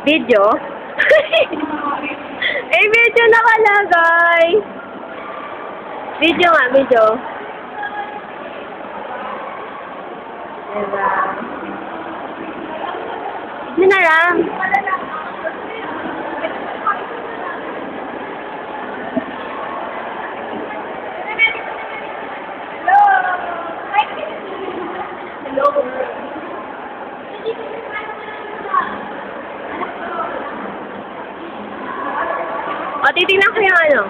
Video? Eh, video nakalagay. Video nga, video. Diba? Video na lang. O, titignan ko yung ano.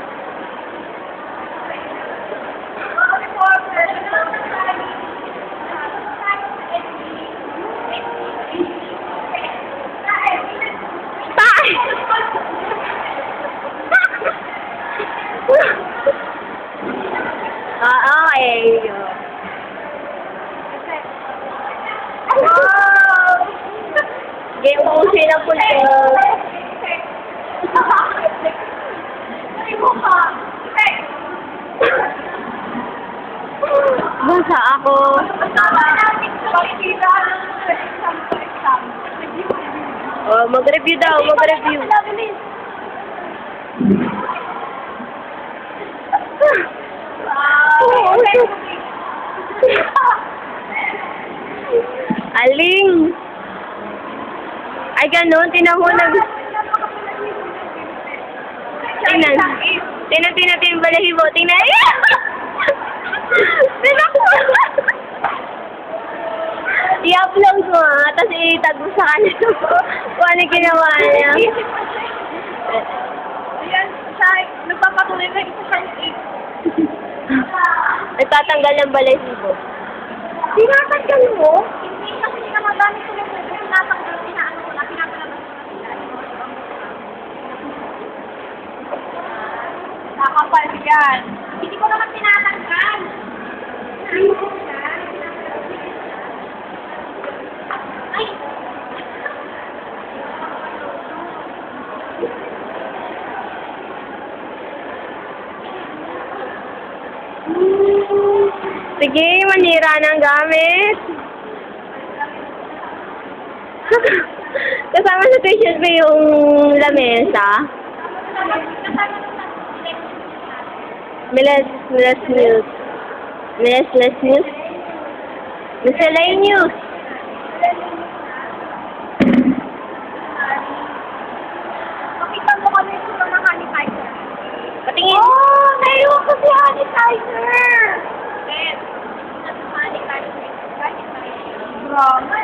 Tay! Okay. Wow! Game po siya ng pulpo. Basa ako. Oh, mag-review daw, mag-review. Aling. Ay, ganun. Tinan mo nag... Tingnan. Tingnan yung balahibo. Tingnan. Tingnan ko. I-upload mo ha. Tapos i-tag mo sa kanila. Kung ano ginawa niya. Ayan, nagpapatuloy na isa siyang Nagtatanggal ng balahibo. Tinatanggal mo? Hindi kasi ginagamit ko yung tinatanggal, pinaano ko na, pinapalabas ko na sila. Nakapal yan. Hindi ko naman tinatanggal. Ay! Sige, manira ng gamit. Kasama sa t-shirt mo yung lamesa. Miles news. Miscellaneous. Pakita mo kami yung mga sanitizer. Patingin. Oh, naiwan ko si sanitizer! Ben, sanitizer. Grabe.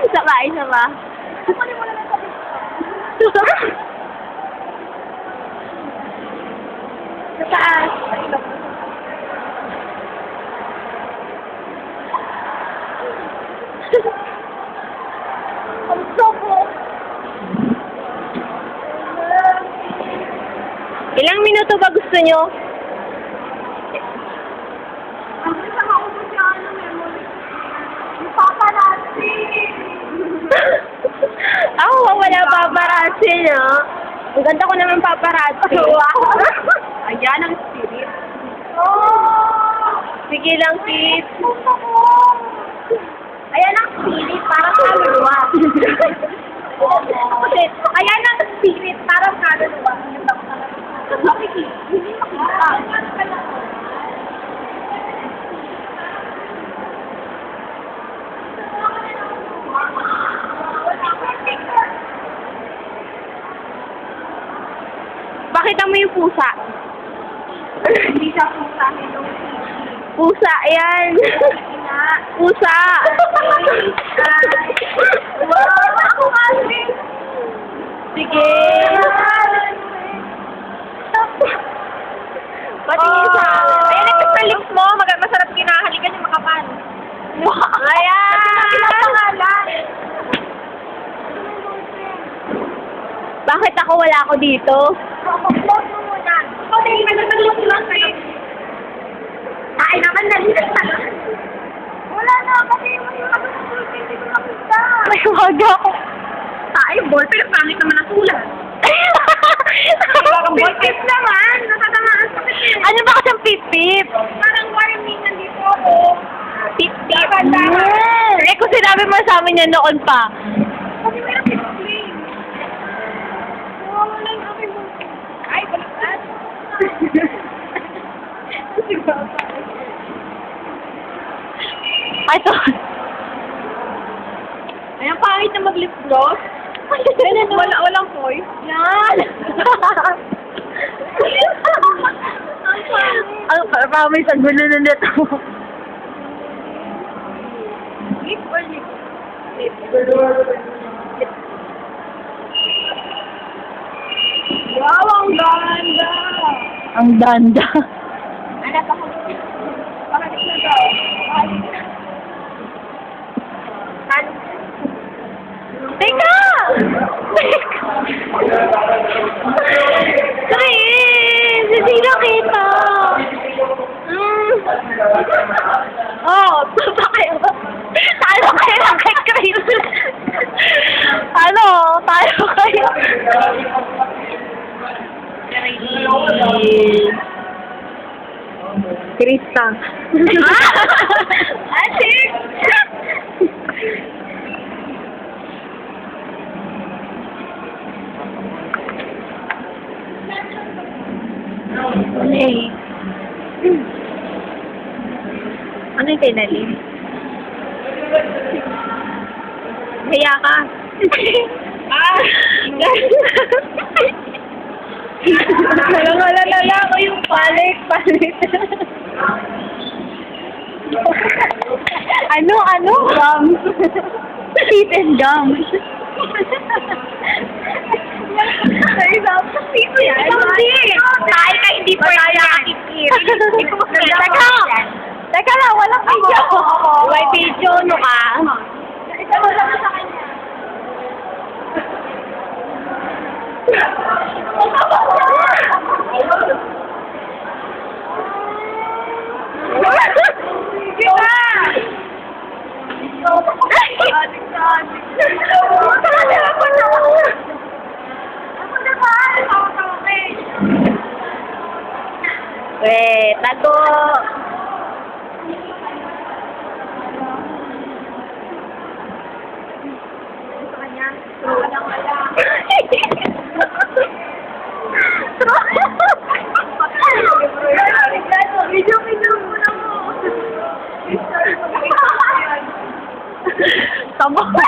Isa pa. Kukunin mo na lang kami. Sa taas. Sa ilong. Ang sobo. Ilang minuto ba gusto nyo? Ang isang ako siya, memory. Yung paparazzi. Ako, wala paparazzi, no? Ang ganda ko naman paparazzi. Wow. Ayan ang spirit. Oh! Sige lang, Pete. Gusto ko. Ayan ang spirit, parang kaluluwa. Ayan ang spirit, parang kaluluwa. Hindi makita. Pakita mo yung pusa. Hindi siya pusa, hello. Pusa, yan. Pusa. Wow, ako kasi. Sige. Patingin sa akin. Ayan, nagpis na lips mo. Masarap kinahalikan yung makapan. Ayan. Bakit ako wala ako dito? Upload mo muna. Ikaw na yung nagtatalong lang sa'yo. Ay, naman nalitas na. Wala na kasi yung hindi ko makita. May wag ako. Ay, ballpen. Pangit naman ang sulat. Ballpen naman. Natatamaan Ano ba kasang pip-pip? Parang warning nandito ako. Pip-pip. Tama. Eh, kung sinabi mo sa amin yan noon pa. Kasi meron pinag-play. Wala yung aking mo. Ay, baliktad. Ay, to. Ay, ang pangit na mag-lip gloss. Walang voice. Yan. Ang pangit. Ang promise, ang gulo na nito. Lip or lip? Lip. Wow, ang ganda. Ang danda. Anak ako. Parang na daw. Teka! Chris! Hindi nakita! Oh, tayo. Talo kayo lang kay Chris. Ano? Talo kayo. Krista. Ate! Hey. Ano yung tinalim? Kaya ka. Wala ako yung palit. Ano? Gums. Teeth and gums. Sino yan? Hindi. Tayo ka hindi pa nakakikip. Teka lang, walang video. May video, no ka? Ikaw wala ka sa kanya. Sige na! Wait, tago. Tama ko.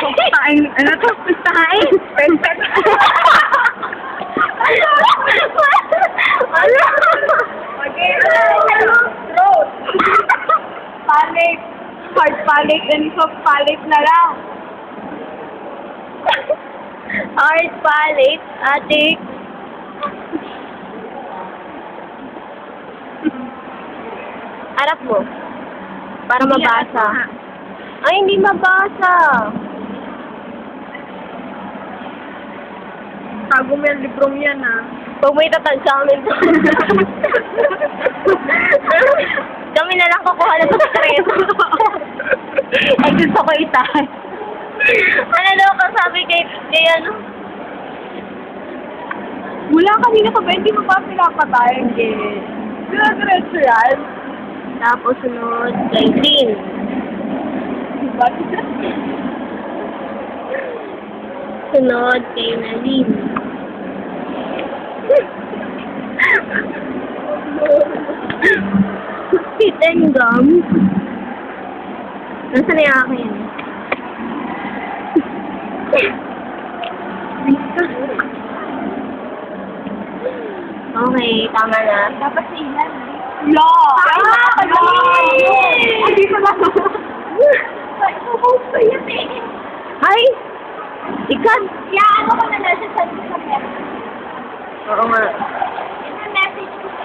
Ano to? Pistahain? Perfect. Ano? Okay, throat. Palik. Hard palik and soft palik na lang. Hard palate, adik. Harap mo. Para mabasa. Ay, hindi mabasa. Tago mo yung librong yan, ah. Pag may tatag sa amin. Kami na lang kukuha ng sekreto. Ay, gusto ko itahan. Ano daw kang sabi kay ano? Wala kanina pa ba? Hindi mo pa pinapatay? Diretso yan. Tapos sunod kay Tin. Diba? Sunod kay Nadine. Spit and gums. Nasaan na yung akin? Okay, tama na. Dapat sa ilan. Ah! Hindi ko lang. Ay, ubos ko yan eh. Ay! Ikan! Kaya ano ko na nasa sa message. Oo nga. Yung message ko sa